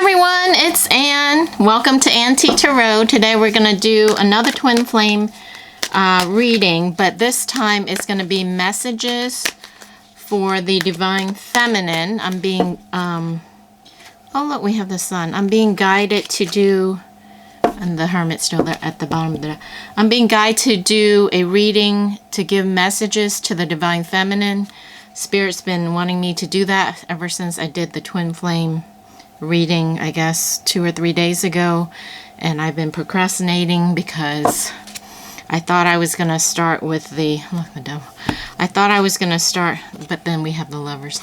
Everyone, it's Anne. Welcome to Auntie Tarot. Today we're going to do another twin flame reading, but this time it's going to be messages for the Divine Feminine. I'm being, oh look, we have the sun. I'm being guided to do, and the Hermit's still there at the bottom of the, I'm being guided to do a reading to give messages to the Divine Feminine. Spirit's been wanting me to do that ever since I did the twin flame reading, I guess 2 or 3 days ago, and I've been procrastinating because I thought I was gonna start with the, look, the devil. I thought I was gonna start, but then we have the Lovers.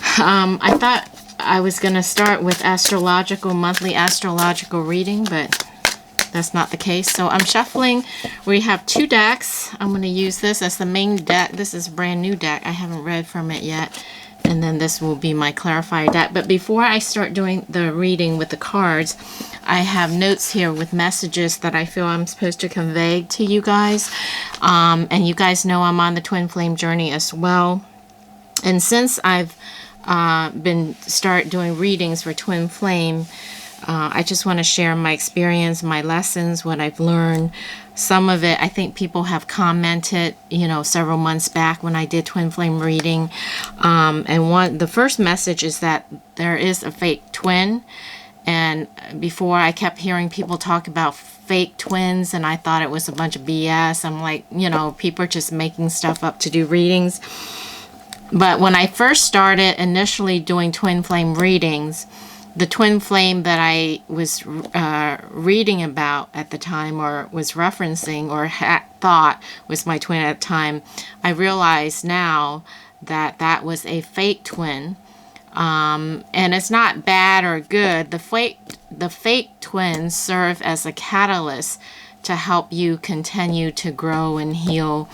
I thought I was gonna start with monthly astrological reading, but that's not the case. So I'm shuffling. We have 2 decks. I'm gonna use this as the main deck. This is a brand new deck. I haven't read from it yet. And then this will be my clarifier deck. But before I start doing the reading with the cards, I have notes here with messages that I feel I'm supposed to convey to you guys. And you guys know I'm on the twin flame journey as well. And since I've start doing readings for twin flame, I just want to share my experience, my lessons, what I've learned. Some of it, I think people have commented, you know, several months back when I did twin flame reading. And the first message is that there is a fake twin. And before, I kept hearing people talk about fake twins, and I thought it was a bunch of BS. I'm like, you know, people are just making stuff up to do readings. But when I first started initially doing twin flame readings, the twin flame that I was reading about at the time, or was referencing, or thought was my twin at the time, I realize now that that was a fake twin. And it's not bad or good. The fake twins serve as a catalyst to help you continue to grow and heal,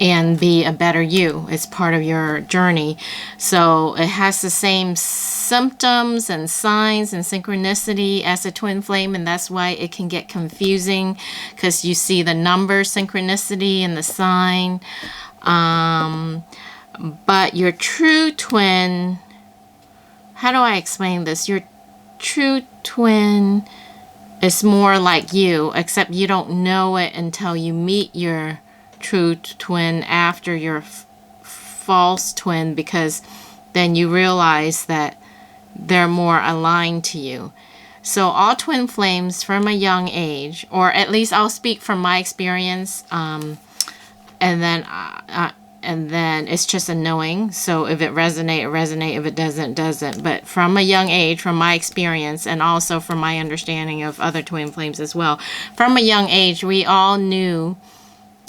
and be a better you. It's part of your journey. So it has the same symptoms and signs and synchronicity as a twin flame, and that's why it can get confusing, because you see the number synchronicity and the sign. But your true twin, how do I explain this? Your true twin is more like you, except you don't know it until you meet your true twin after your false twin, because then you realize that they're more aligned to you. So all twin flames from a young age, or at least I'll speak from my experience, and then it's just a knowing. So if it resonates, it resonates. If it doesn't, it doesn't. But from a young age, from my experience, and also from my understanding of other twin flames as well, from a young age, we all knew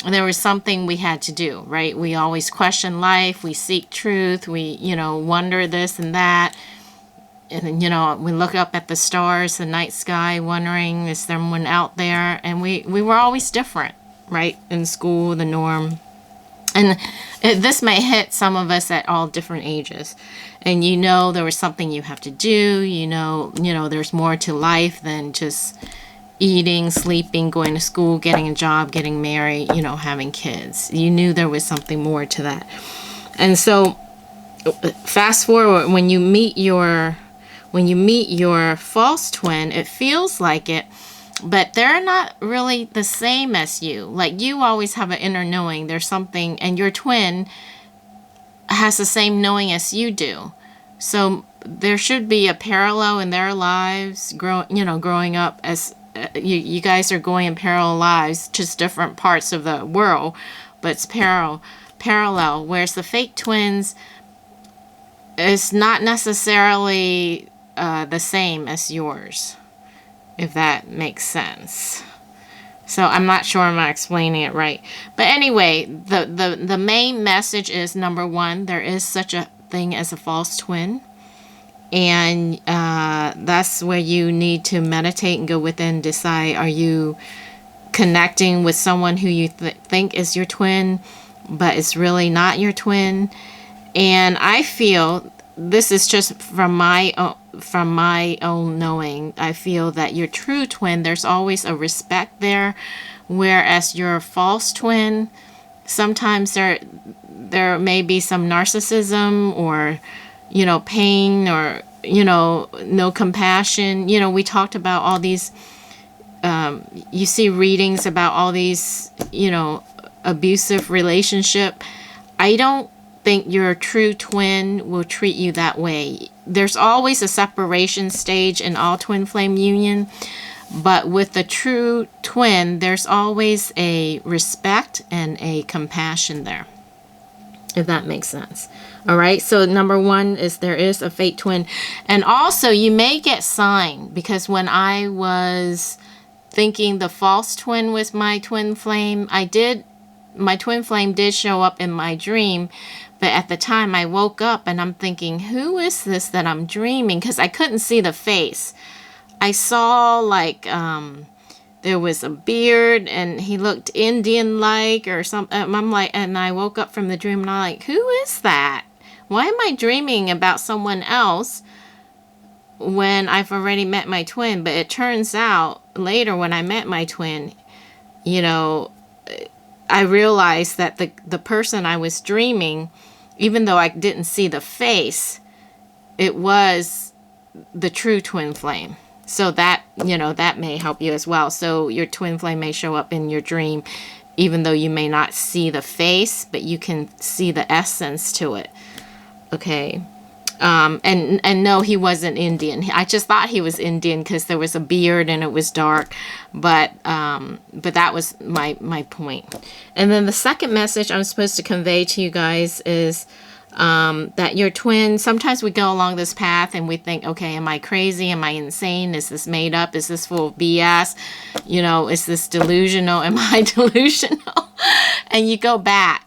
there was something we had to do, right? We always question life. We seek truth. We, you know, wonder this and that. And, you know, we look up at the stars, the night sky, wondering, is there someone out there? And we were always different, right? In school, the norm. And this may hit some of us at all different ages. And you know there was something you have to do. You know, there's more to life than just eating, sleeping, going to school, getting a job, getting married, you know, having kids. You knew there was something more to that. And so fast forward, when you meet your false twin, it feels like it, but they're not really the same as you. Like, you always have an inner knowing there's something, and your twin has the same knowing as you do. So there should be a parallel in their lives, growing up as you guys are going in parallel lives, just different parts of the world, but it's parallel. Whereas the fake twins is not necessarily the same as yours, if that makes sense. So I'm not sure I'm not explaining it right. But anyway, the main message is, number one, there is such a thing as a false twin. And that's where you need to meditate and go within, decide, are you connecting with someone who you think is your twin, but it's really not your twin? And I feel, this is just from my own knowing, I feel that your true twin, there's always a respect there, whereas your false twin, sometimes there may be some narcissism, or pain or, no compassion. We talked about all these, you see readings about all these, abusive relationship. I don't think your true twin will treat you that way. There's always a separation stage in all twin flame union, but with the true twin, there's always a respect and a compassion there, if that makes sense. All right, so number one is there is a fate twin. And also you may get signed, because when I was thinking the false twin was my twin flame, my twin flame did show up in my dream. But at the time I woke up and I'm thinking, who is this that I'm dreaming? Because I couldn't see the face. I saw like there was a beard and he looked Indian-like or something. I'm like, and I woke up from the dream and I'm like, who is that? Why am I dreaming about someone else when I've already met my twin? But it turns out later when I met my twin, I realized that the person I was dreaming, even though I didn't see the face, it was the true twin flame. So that, that may help you as well. So your twin flame may show up in your dream, even though you may not see the face, but you can see the essence to it. Okay. And no, he wasn't Indian. I just thought he was Indian because there was a beard and it was dark, but that was my point. And then the second message I'm supposed to convey to you guys is that your twin, sometimes we go along this path and we think, okay, am I crazy? Am I insane? Is this made up? Is this full of BS? Is this delusional? Am I delusional? And you go back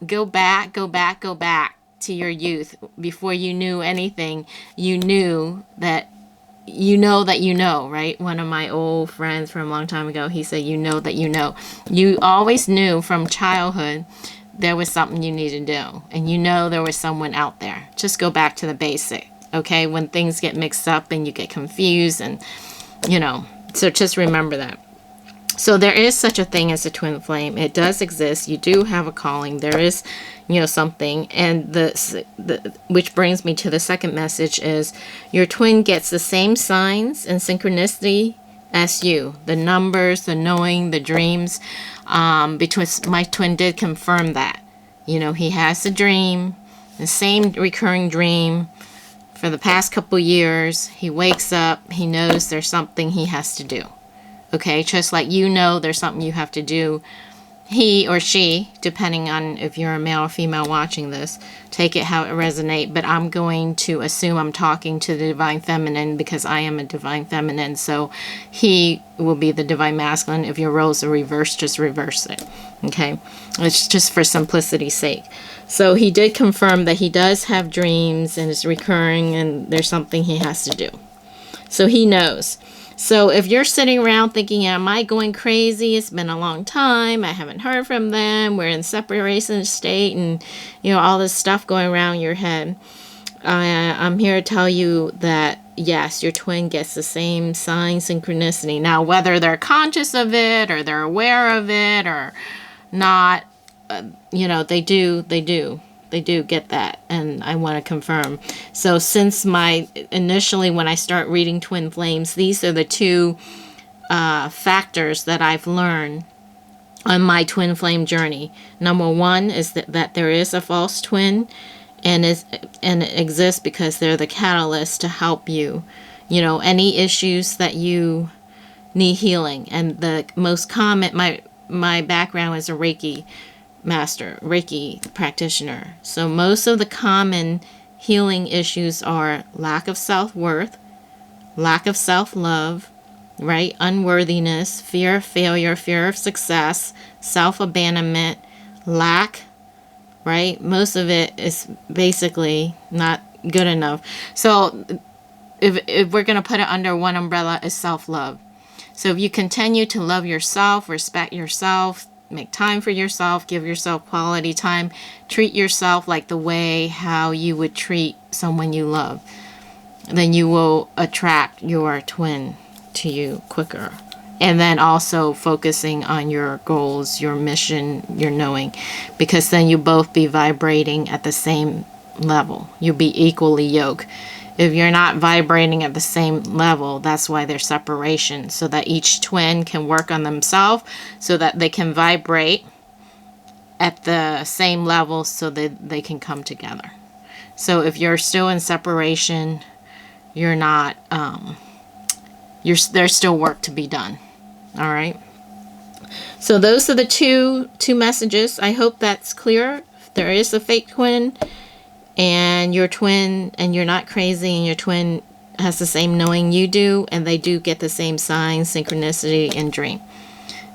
to your youth. Before you knew anything, you knew that right? One of my old friends from a long time ago, he said, that you always knew from childhood there was something you needed to do, and there was someone out there. Just go back to the basic, okay? When things get mixed up and you get confused, and so just remember that. So there is such a thing as a twin flame. It does exist. You do have a calling. There is, something. And which brings me to the second message is your twin gets the same signs and synchronicity as you. The numbers, the knowing, the dreams. Because my twin did confirm that. He has a dream, the same recurring dream for the past couple years. He wakes up. He knows there's something he has to do. Okay, just like there's something you have to do. He or she, depending on if you're a male or female watching this, take it how it resonates. But I'm going to assume I'm talking to the Divine Feminine because I am a Divine Feminine. So he will be the Divine Masculine. If your roles are reversed, just reverse it. Okay, it's just for simplicity's sake. So he did confirm that he does have dreams and it's recurring and there's something he has to do. So he knows. So if you're sitting around thinking, am I going crazy? It's been a long time. I haven't heard from them. We're in separation state and, all this stuff going around your head. I'm here to tell you that, yes, your twin gets the same sign synchronicity. Now, whether they're conscious of it or they're aware of it or not, they do. They do get that, and I want to confirm. So since initially when I start reading Twin Flames, these are the two factors that I've learned on my twin flame journey. Number one is that there is a false twin, and it exists because they're the catalyst to help you. Any issues that you need healing. And the most common, my background is a Reiki master, Reiki practitioner. So most of the common healing issues are lack of self-worth, lack of self-love, right? Unworthiness, fear of failure, fear of success, self-abandonment, lack, right? Most of it is basically not good enough. So if we're going to put it under one umbrella, is self-love. So if you continue to love yourself, respect yourself, make time for yourself, give yourself quality time, treat yourself like the way how you would treat someone you love, then you will attract your twin to you quicker. And then also focusing on your goals, your mission, your knowing, because then you both be vibrating at the same level. You'll be equally yoked. If you're not vibrating at the same level, that's why there's separation, so that each twin can work on themselves so that they can vibrate at the same level so that they can come together. So if you're still in separation, you're not, there's still work to be done. All right. So those are the two messages. I hope that's clear. If there is a fake twin, and your twin, and you're not crazy, and your twin has the same knowing you do, and they do get the same signs, synchronicity, and dream.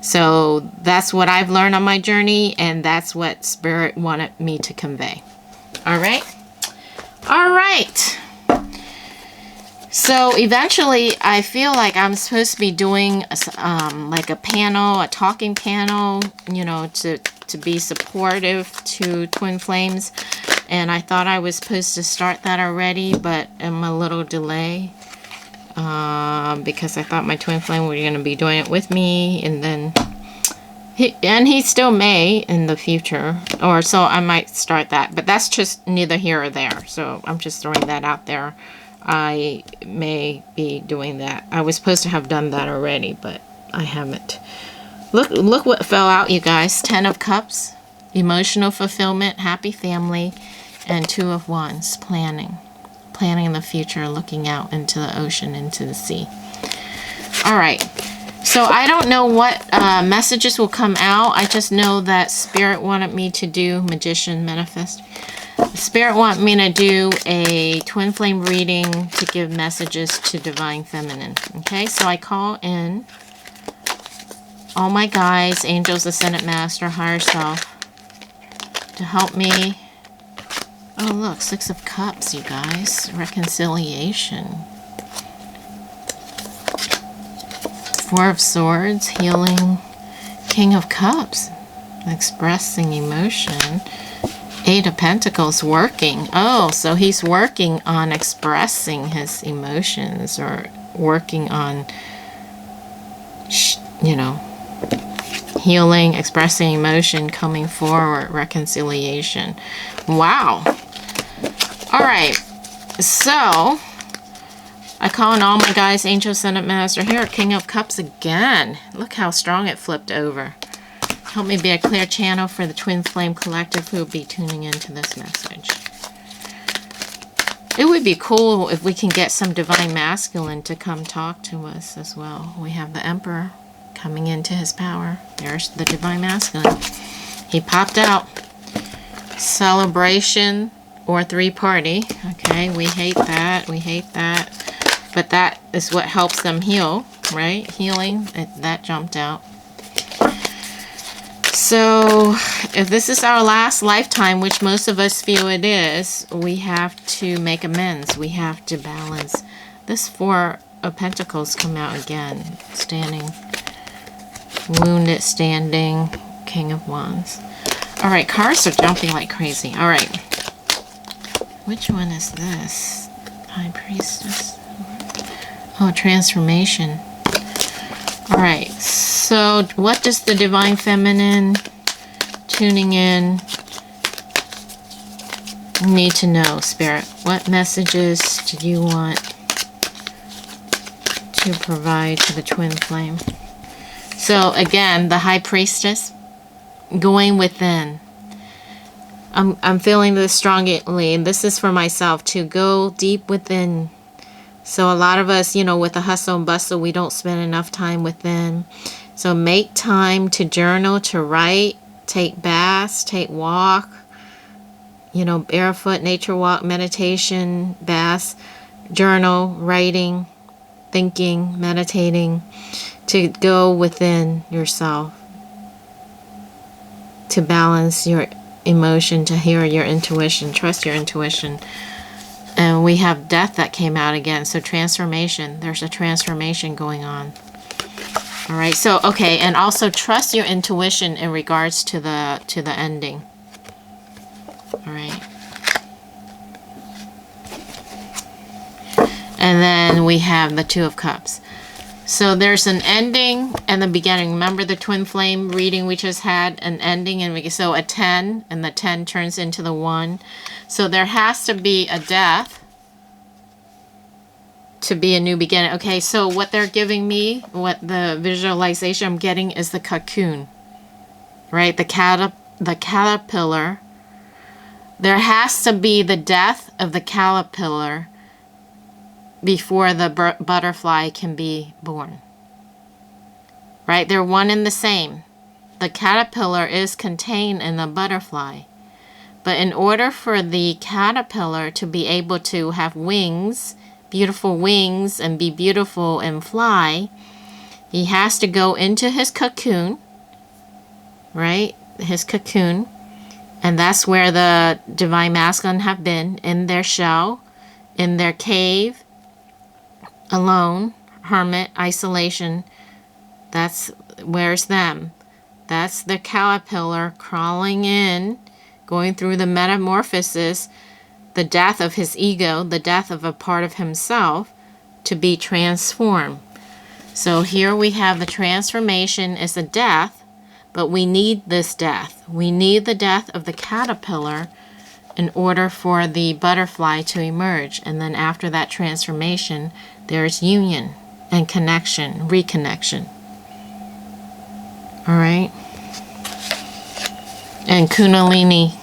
So that's what I've learned on my journey, and that's what Spirit wanted me to convey. All right? All right. So eventually, I feel like I'm supposed to be doing like a panel, a talking panel, you know, to be supportive to Twin Flames. And I thought I was supposed to start that already, but I'm a little delay because I thought my Twin Flame were going to be doing it with me, and then he still may in the future, or so I might start that, but that's just neither here or there. So I'm just throwing that out there. I may be doing that. I was supposed to have done that already, but I haven't. Look what fell out, you guys. 10 of Cups, emotional fulfillment, happy family, and 2 of Wands, planning the future, looking out into the ocean, into the sea. All right, so I don't know what messages will come out. I just know that Spirit wanted me to do Magician Manifest. Spirit want me to do a Twin Flame reading to give messages to Divine Feminine. Okay, so I call in all my guides, angels, Ascended Master, Higher Self, to help me. Oh, look, 6 of Cups, you guys. Reconciliation. 4 of Swords, healing. King of Cups, expressing emotion. 8 of Pentacles, working. Oh, so he's working on expressing his emotions, or working on, you know, healing, expressing emotion, coming forward, reconciliation. Wow. All right. So I call in all my guys, angels, Ascended Master. Here, King of Cups again. Look how strong it flipped over. Help me be a clear channel for the Twin Flame Collective who will be tuning into this message. It would be cool if we can get some Divine Masculine to come talk to us as well. We have the Emperor coming into his power. There's the Divine Masculine. He popped out. Celebration or 3-party. Okay, we hate that. We hate that. But that is what helps them heal, right? Healing, that jumped out. So, if this is our last lifetime, which most of us feel it is, we have to make amends. We have to balance. This 4 of Pentacles come out again. Standing. Wounded, standing. King of Wands. Alright, cards are jumping like crazy. Alright. Which one is this? High Priestess. Oh, transformation. Alright, so what does the Divine Feminine tuning in need to know, Spirit? What messages do you want to provide to the Twin Flame? So again, the High Priestess, going within. I'm feeling this strongly, and this is for myself, to go deep within. So a lot of us, you know, with the hustle and bustle, we don't spend enough time within. So make time to journal, to write, take baths, take walk, you know, barefoot, nature walk, meditation, baths, journal, writing, thinking, meditating, to go within yourself, to balance your emotion, to hear your intuition, trust your intuition. And we have death that came out again. So transformation. There's a transformation going on. All right. So, okay. And also trust your intuition in regards to the ending. All right. And then we have the 2 of Cups. So there's an ending and the beginning. Remember the twin flame reading we just had? An ending, and so a 10, and the 10 turns into the 1. So there has to be a death to be a new beginning. Okay, so what they're giving me, what the visualization I'm getting is the cocoon, right? The caterpillar. There has to be the death of the caterpillar before the butterfly can be born, right? They're one and the same. The caterpillar is contained in the butterfly, but in order for the caterpillar to be able to have wings, beautiful wings, and be beautiful and fly, he has to go into his cocoon, right? His cocoon, and that's where the divine masculine have been, in their shell, in their cave, alone, hermit, isolation. That's where's them. That's the caterpillar crawling in, going through the metamorphosis, the death of his ego, the death of a part of himself, to be transformed. So here we have the transformation is a death, but we need this death. We need the death of the caterpillar in order for the butterfly to emerge. And then after that transformation, there's union and connection, reconnection. All right? And Kundalini,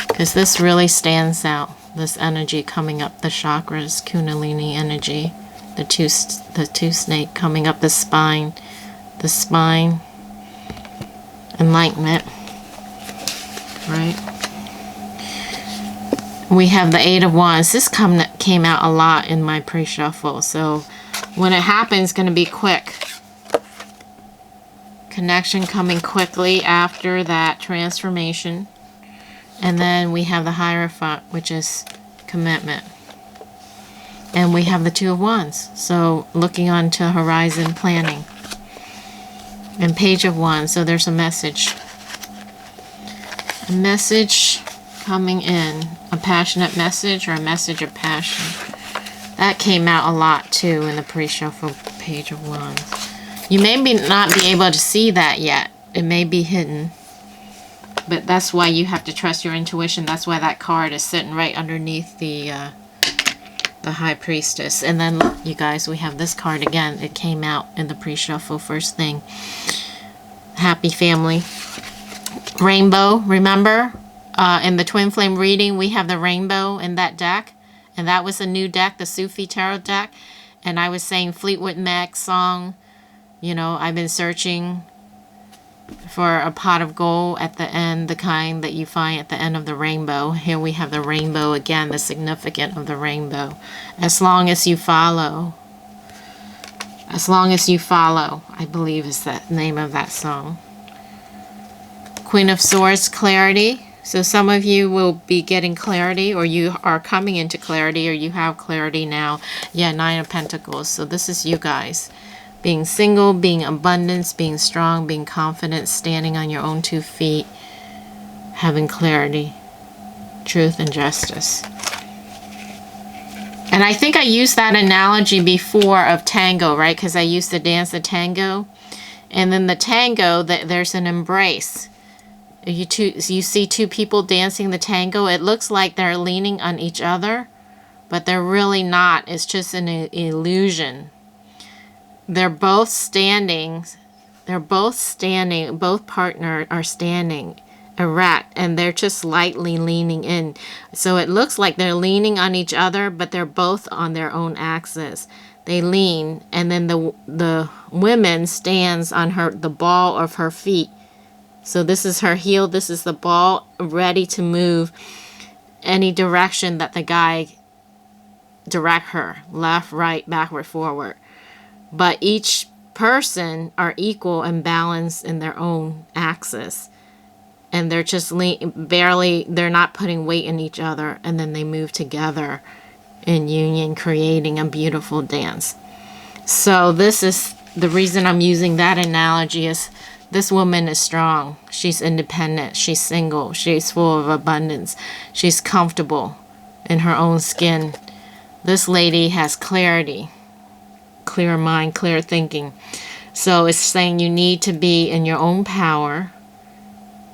because this really stands out, this energy coming up the chakras, Kundalini energy, the two snake coming up the spine, enlightenment, right? We have the 8 of Wands. This came out a lot in my pre-shuffle. So when it happens, it's going to be quick. Connection coming quickly after that transformation. And then we have the Hierophant, which is commitment. And we have the 2 of Wands. So looking on to horizon planning. And Page of Wands. So there's a message. A message coming in, a passionate message or a message of passion. That came out a lot too in the pre-shuffle Page of Wands. You may not be able to see that yet. It may be hidden. But that's why you have to trust your intuition. That's why that card is sitting right underneath the High Priestess. And then, you guys, we have this card again. It came out in the pre-shuffle first thing. Happy family. Rainbow, remember? In the Twin Flame reading, we have the rainbow in that deck. And that was a new deck, the Sufi Tarot deck. And I was saying Fleetwood Mac song, you know, I've been searching for a pot of gold at the end, the kind that you find at the end of the rainbow. Here we have the rainbow again, the significance of the rainbow. As long as you follow. As long as you follow, I believe is the name of that song. Queen of Swords, clarity. So some of you will be getting clarity, or you are coming into clarity, or you have clarity now. Yeah, 9 of Pentacles. So this is you guys. Being single, being abundance, being strong, being confident, standing on your own 2 feet, having clarity, truth, and justice. And I think I used that analogy before of tango, right? Because I used to dance the tango. And then the tango, there's an embrace. You see 2 people dancing the tango. It looks like they're leaning on each other, but they're really not. It's just an illusion. They're both standing. Both partners are standing erect, and they're just lightly leaning in. So it looks like they're leaning on each other, but they're both on their own axis. They lean, and then the woman stands on the ball of her feet. So this is her heel, this is the ball, ready to move any direction that the guy direct her, left, right, backward, forward. But each person are equal and balanced in their own axis. And they're just they're not putting weight in each other, and then they move together in union, creating a beautiful dance. So this is the reason I'm using that analogy is this woman is strong. She's independent. She's single. She's full of abundance. She's comfortable in her own skin. This lady has clarity. clear mind, clear thinking. So it's saying you need to be in your own power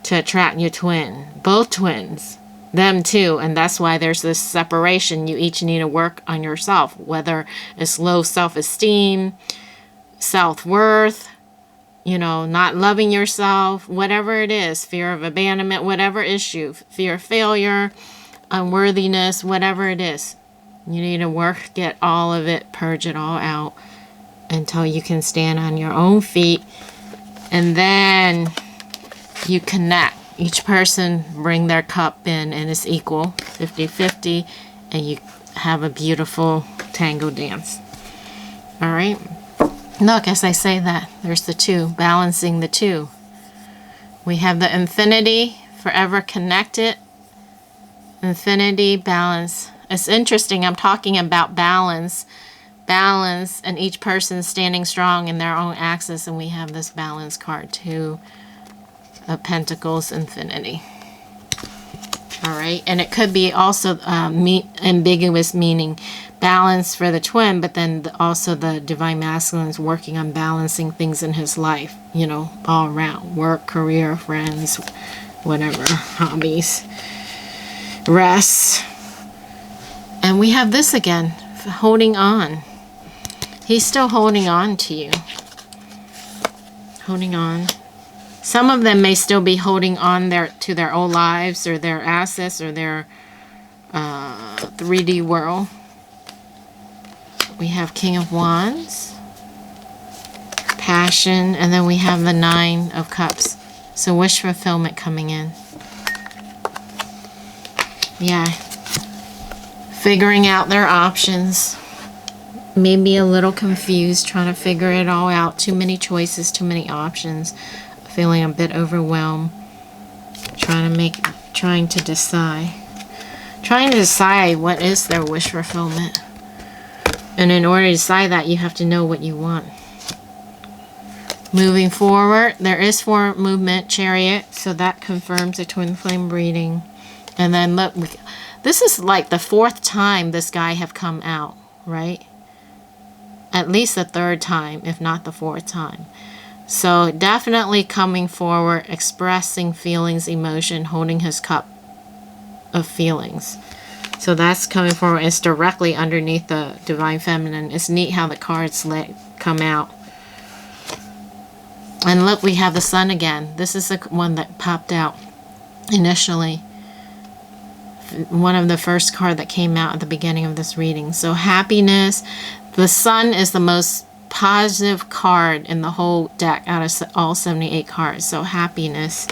to attract your twin. Both twins. Them too. And that's why there's this separation. You each need to work on yourself. Whether it's low self-esteem, self-worth, you know, not loving yourself, whatever it is, fear of abandonment, whatever issue, fear of failure, unworthiness, whatever it is. You need to work, get all of it, purge it all out until you can stand on your own feet. And then you connect. Each person bring their cup in and it's equal, 50-50, and you have a beautiful tango dance. All right. Look, as I say that, there's the two, balancing the two. We have the infinity, forever connected. Infinity, balance. It's interesting, I'm talking about balance. Balance, and each person standing strong in their own axis, and we have this balance card too. Of Pentacles, infinity. All right, and it could be also ambiguous meaning. Balance for the twin, but then also the divine masculine is working on balancing things in his life, you know, all around. Work, career, friends, whatever, hobbies, rest. And we have this again, holding on. He's still holding on to you. Holding on. Some of them may still be holding on to their old lives or their assets or their 3D world. We have King of Wands, passion, and then we have the 9 of Cups. So wish fulfillment coming in. Yeah. Figuring out their options. Maybe a little confused, trying to figure it all out. Too many choices, too many options. Feeling a bit overwhelmed. Trying to decide what is their wish fulfillment. And in order to decide that, you have to know what you want. Moving forward, there is forward movement, Chariot, so that confirms a twin flame reading. And then look, this is like the 4th time this guy have come out, right? At least the 3rd time, if not the 4th time. So definitely coming forward, expressing feelings, emotion, holding his cup of feelings. So that's coming forward. It's directly underneath the Divine Feminine. It's neat how the cards come out. And look, we have the Sun again. This is the one that popped out initially. One of the first card that came out at the beginning of this reading. So happiness. The Sun is the most positive card in the whole deck out of all 78 cards. So happiness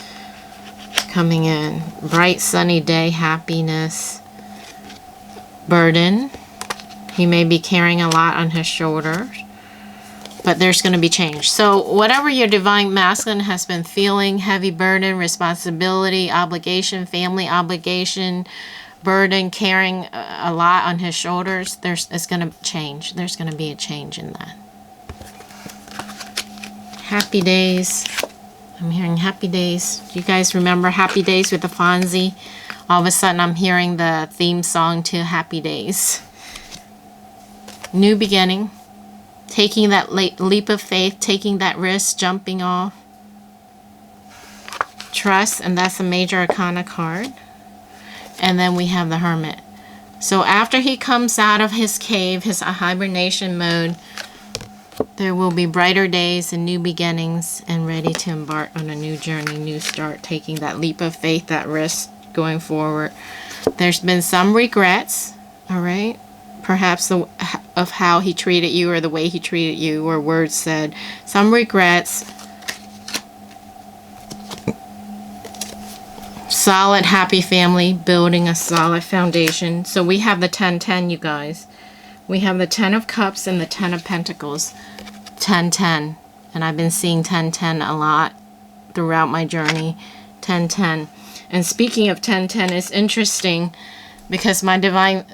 coming in. Bright sunny day, happiness. Burden. He may be carrying a lot on his shoulders, but there's going to be change. So whatever your divine masculine has been feeling, heavy burden, responsibility, obligation, family obligation, burden, carrying a lot on his shoulders, it's going to change. There's going to be a change in that. Happy days. I'm hearing happy days. Do you guys remember Happy Days with the Fonzie? All of a sudden I'm hearing the theme song to Happy Days. New beginning. Taking that leap of faith, taking that risk, jumping off. Trust, and that's a major arcana card. And then we have the Hermit. So after he comes out of his cave, his hibernation mode, there will be brighter days and new beginnings and ready to embark on a new journey, new start, taking that leap of faith, that risk, going forward. There's been some regrets, all right? Perhaps of how he treated you or the way he treated you or words said. Some regrets. Solid, happy family, building a solid foundation. So we have the 10-10, you guys. We have the 10 of Cups and the 10 of Pentacles. 10-10. And I've been seeing 10-10 a lot throughout my journey. 10-10. And speaking of 10-10, it's interesting because my divine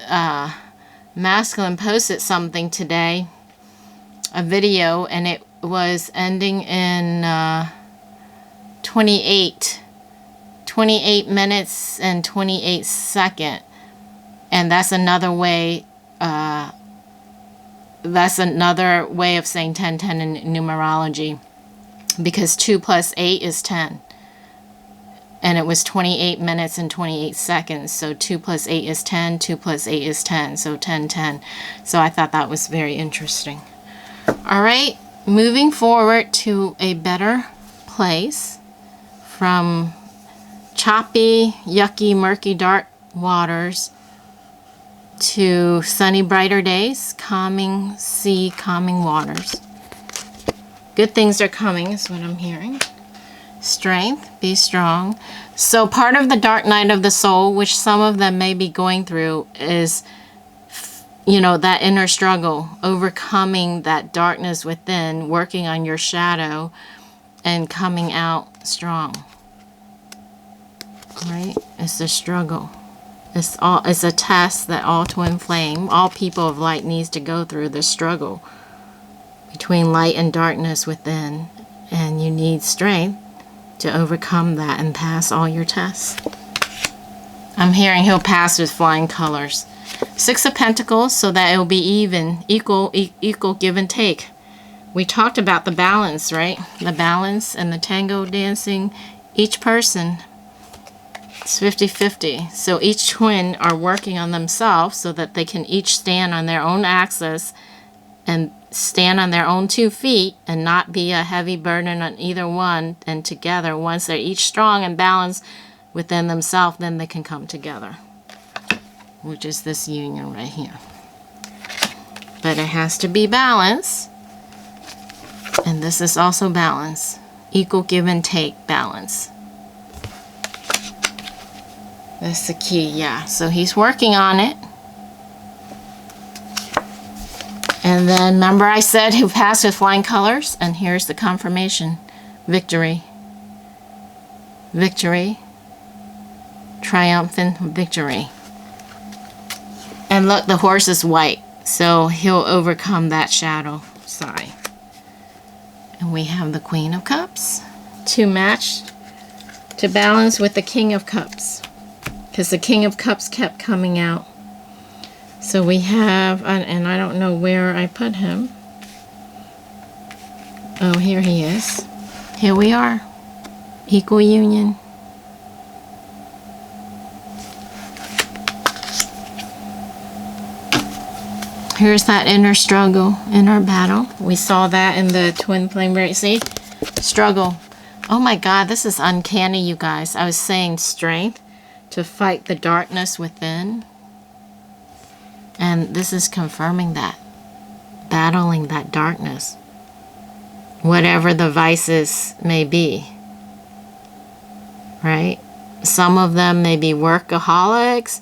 masculine posted something today, a video, and it was ending in 28 minutes and 28 seconds. And that's another way that's another way of saying 10-10 in numerology, because 2 plus 8 is 10. And it was 28 minutes and 28 seconds. So 2 plus 8 is 10. 2 plus 8 is 10. So 10-10. So I thought that was very interesting. All right. Moving forward to a better place, from choppy, yucky, murky, dark waters to sunny, brighter days, calming sea, calming waters. Good things are coming is what I'm hearing. Strength, be strong. So part of the dark night of the soul, which some of them may be going through, is, you know, that inner struggle, overcoming that darkness within, working on your shadow, and coming out strong. Right? It's a struggle. It's a test that all twin flame, all people of light needs to go through, the struggle between light and darkness within. And you need strength to overcome that and pass all your tests. I'm hearing he'll pass with flying colors. 6 of Pentacles, so that it'll be even, equal give and take. We talked about the balance, right? The balance and the tango dancing. Each person, it's 50-50. So each twin are working on themselves so that they can each stand on their own axis and stand on their own 2 feet and not be a heavy burden on either one. And together, once they're each strong and balanced within themselves, then they can come together, which is this union right here. But it has to be balance, and this is also balance, equal give and take balance. That's the key. Yeah, so he's working on it. And then remember I said who passed with flying colors, and here's the confirmation. Victory. Victory. Triumphant victory. And look, the horse is white, so he'll overcome that shadow side. And we have the Queen of Cups to match, to balance with the King of Cups, because the King of Cups kept coming out. So we have, and I don't know where I put him. Oh, here he is. Here we are. Equal union. Here's that inner struggle, inner battle. We saw that in the twin flame, right? See? Struggle. Oh my God, this is uncanny, you guys. I was saying strength to fight the darkness within. And this is confirming that. Battling that darkness. Whatever the vices may be. Right? Some of them may be workaholics.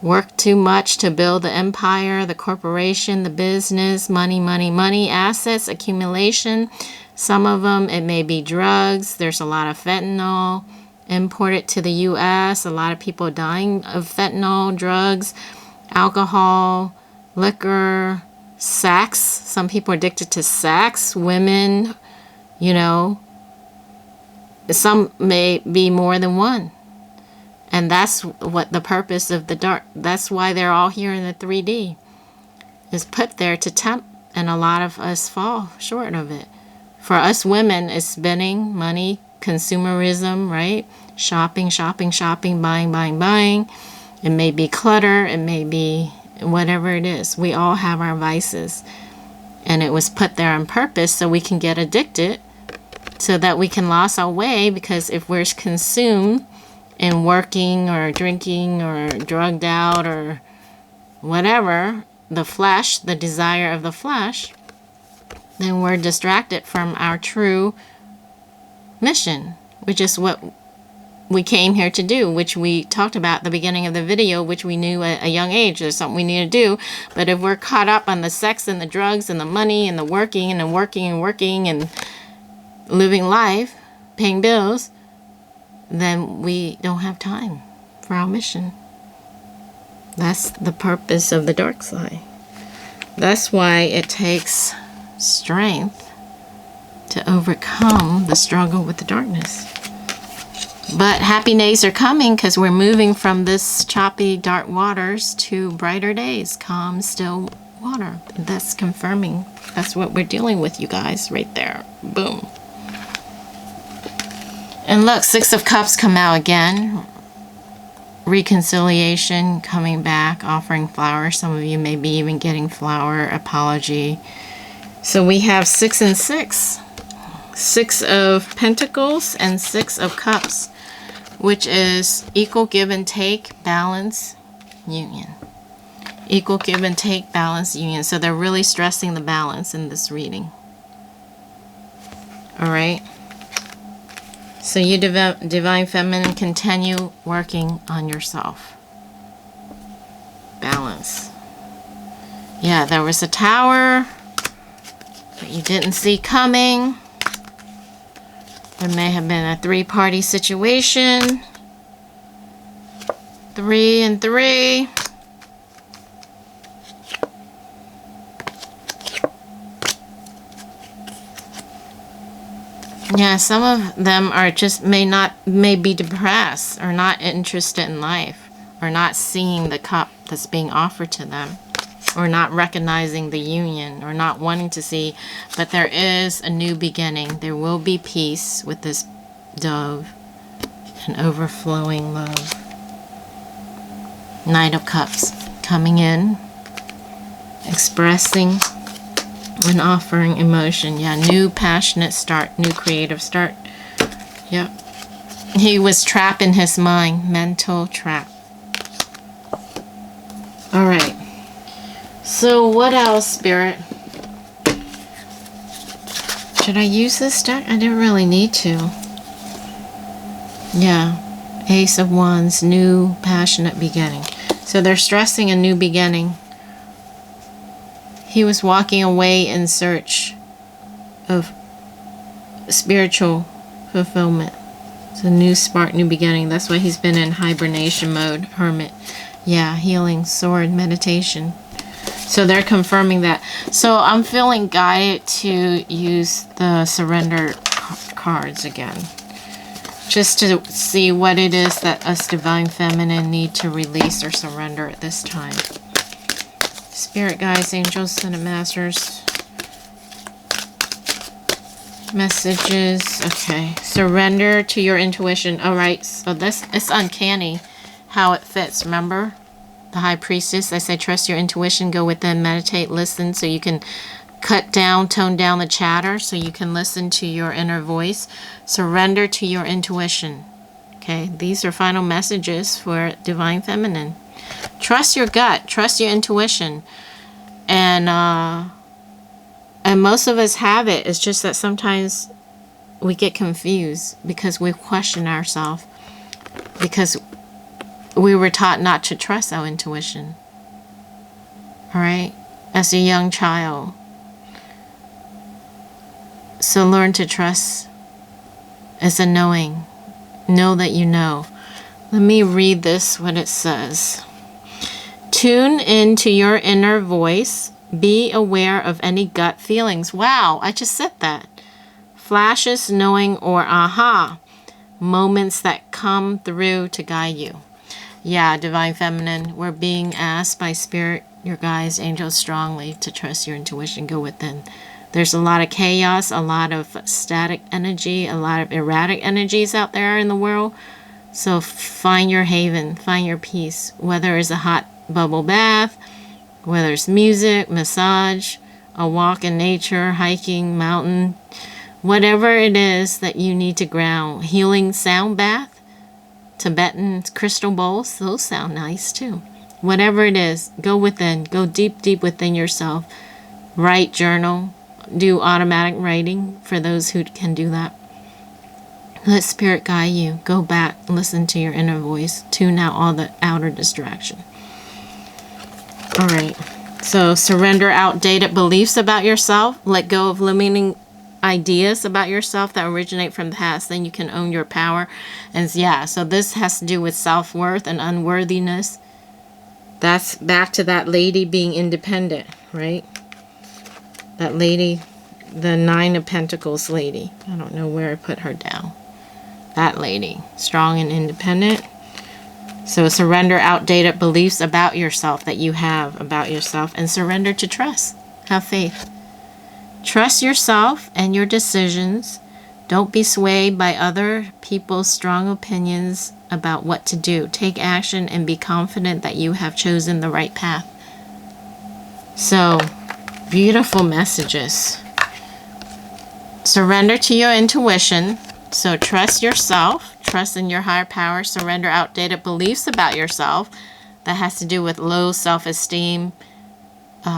Work too much to build the empire, the corporation, the business, money, money, money, assets, accumulation. Some of them, it may be drugs. There's a lot of fentanyl imported to the U.S. A lot of people dying of fentanyl, drugs, alcohol, liquor, sex. Some people are addicted to sex, women, you know. Some may be more than one. And that's what the purpose of the dark, that's why they're all here in the 3D, is put there to tempt, and a lot of us fall short of it. For us women, it's spending money, consumerism, right? Shopping, shopping, shopping, buying, buying, buying. It may be clutter, it may be whatever it is. We all have our vices. And it was put there on purpose so we can get addicted, so that we can lose our way, because if we're consumed in working or drinking or drugged out or whatever, the flesh, the desire of the flesh, then we're distracted from our true mission, which is what we came here to do, which we talked about at the beginning of the video, which we knew at a young age there's something we need to do. But if we're caught up on the sex and the drugs and the money and the working and the working and working and living life, paying bills, then we don't have time for our mission. That's the purpose of the dark side. That's why it takes strength to overcome the struggle with the darkness. But happy days are coming, because we're moving from this choppy, dark waters to brighter days, calm, still water. That's confirming. That's what we're dealing with, you guys, right there. Boom. And look, Six of Cups come out again. Reconciliation coming back, offering flowers. Some of you may be even getting flower apology. So we have 6 and 6. 6 of Pentacles and 6 of Cups, which is equal give and take, balance, union. Equal give and take, balance, union. So they're really stressing the balance in this reading. All right. So you, Divine Feminine, continue working on yourself. Balance. Yeah, there was a tower that you didn't see coming. There may have been a 3-party situation. 3 and 3. Yeah, some of them are just may be depressed or not interested in life, or not seeing the cup that's being offered to them, or not recognizing the union, or not wanting to see. But there is a new beginning. There will be peace with this dove and overflowing love. Knight of Cups coming in, expressing and offering emotion. Yeah, new passionate start, new creative start. Yep. He was trapped in his mind, mental trap. All right. So what else, Spirit? Should I use this deck? I didn't really need to. Yeah. Ace of Wands, new passionate beginning. So they're stressing a new beginning. He was walking away in search of spiritual fulfillment. It's a new spark, new beginning. That's why he's been in hibernation mode, hermit. Yeah, healing, sword, meditation. So they're confirming that. So I'm feeling guided to use the surrender cards again. Just to see what it is that us Divine Feminine need to release or surrender at this time. Spirit guides, angels, and masters. Messages. Okay. Surrender to your intuition. Alright, so this, it's uncanny how it fits. Remember? The High Priestess. I say trust your intuition. Go within, meditate, listen, so you can cut down, tone down the chatter, so you can listen to your inner voice. Surrender to your intuition. Okay. These are final messages for Divine Feminine. Trust your gut. Trust your intuition. And most of us have it. It's just that sometimes we get confused because we question ourselves. Because we were taught not to trust our intuition. Alright? As a young child. So learn to trust as a knowing. Know that you know. Let me read this, what it says. Tune into your inner voice. Be aware of any gut feelings. Wow, I just said that. Flashes, knowing, or aha. Moments that come through to guide you. Yeah, Divine Feminine, we're being asked by Spirit, your guides, angels, strongly to trust your intuition. Go within. There's a lot of chaos, a lot of static energy, a lot of erratic energies out there in the world. So find your haven, find your peace, whether it's a hot bubble bath, whether it's music, massage, a walk in nature, hiking, mountain, whatever it is that you need to ground. Healing sound bath, Tibetan crystal bowls, those sound nice too. Whatever it is, go within, go deep, deep within yourself. Write, journal, do automatic writing for those who can do that. Let Spirit guide you. Go back, listen to your inner voice, tune out all the outer distraction. All right, so surrender outdated beliefs about yourself. Let go of limiting ideas about yourself that originate from the past. Then you can own your power. And yeah, so this has to do with self-worth and unworthiness. That's back to that lady being independent, right? That lady, the 9 of Pentacles lady. I don't know where I put her down. That lady, strong and independent. So surrender outdated beliefs about yourself that you have about yourself, and surrender to trust. Have faith. Trust yourself and your decisions. Don't be swayed by other people's strong opinions about what to do. Take action and be confident that you have chosen the right path. So, beautiful messages. Surrender to your intuition. So trust yourself. Trust in your higher power. Surrender outdated beliefs about yourself. That has to do with low self-esteem,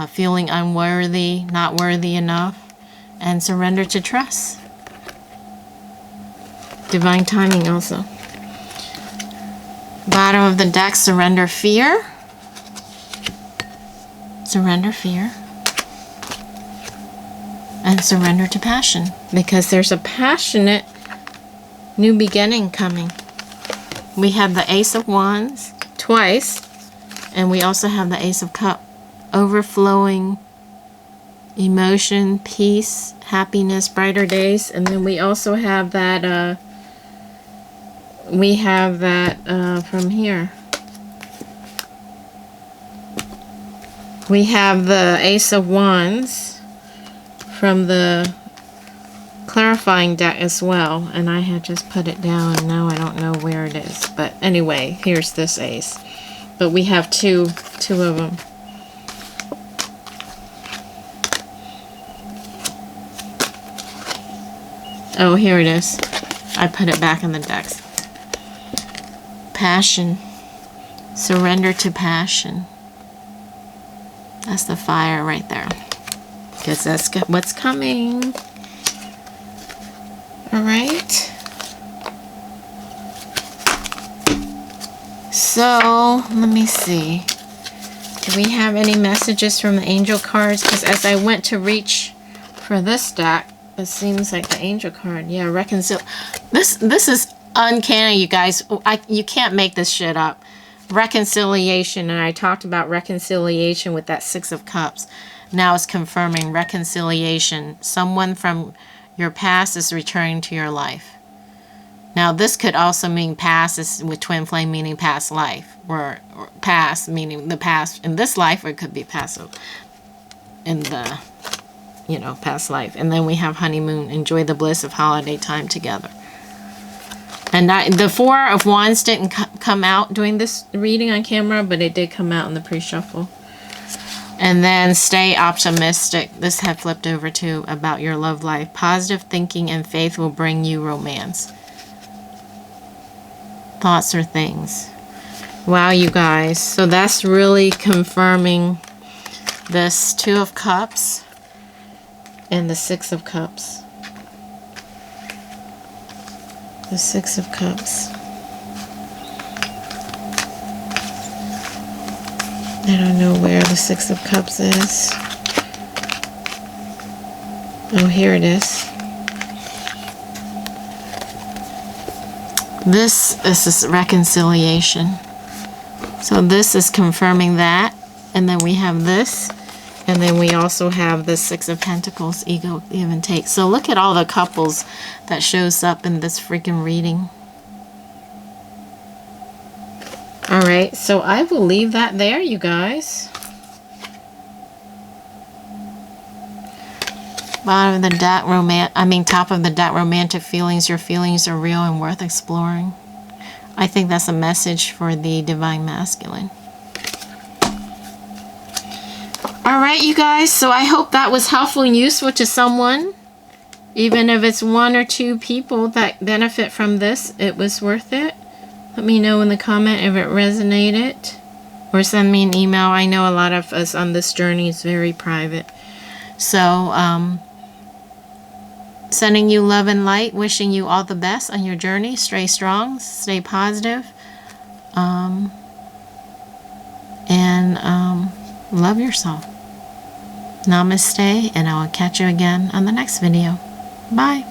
feeling unworthy, not worthy enough. And surrender to trust. Divine timing also. Bottom of the deck, surrender fear. Surrender fear. And surrender to passion. Because there's a passionate new beginning coming. We have the Ace of Wands twice. And we also have the Ace of Cups. Overflowing emotion, peace, happiness, brighter days. And then we also have that from here. We have the Ace of Wands from the clarifying deck as well. And I had just put it down and now I don't know where it is. But anyway, here's this ace. But we have two of them. Oh, here it is. I put it back in the decks. Passion. Surrender to passion. That's the fire right there. Because that's what's coming. Alright. So, let me see. Do we have any messages from the angel cards? Because as I went to reach for this deck, it seems like the angel card. Yeah, This is uncanny, you guys. You can't make this shit up. Reconciliation, and I talked about reconciliation with that Six of Cups. Now it's confirming reconciliation. Someone from your past is returning to your life. Now this could also mean past, is with twin flame meaning past life, or past meaning the past in this life, or it could be past in the, past life. And then we have honeymoon. Enjoy the bliss of holiday time together. And the Four of Wands didn't come out during this reading on camera, but it did come out in the pre-shuffle. And then stay optimistic. This had flipped over to about your love life. Positive thinking and faith will bring you romance. Thoughts or things. Wow, you guys. So that's really confirming this Two of Cups and the Six of Cups. The Six of Cups. I don't know where the Six of Cups is. Oh, here it is. This is reconciliation. So this is confirming that. And then we have this. And then we also have the Six of Pentacles, ego, give and take. So look at all the couples that shows up in this freaking reading. Alright, so I will leave that there, you guys. Bottom of the deck, top of the deck, romantic feelings. Your feelings are real and worth exploring. I think that's a message for the Divine Masculine. Alright, you guys, so I hope that was helpful and useful to someone. Even if it's one or two people that benefit from this, it was worth it. Let me know in the comment if it resonated. Or send me an email. I know a lot of us on this journey is very private. So, sending you love and light. Wishing you all the best on your journey. Stay strong. Stay positive. Love yourself. Namaste, and I will catch you again on the next video. Bye.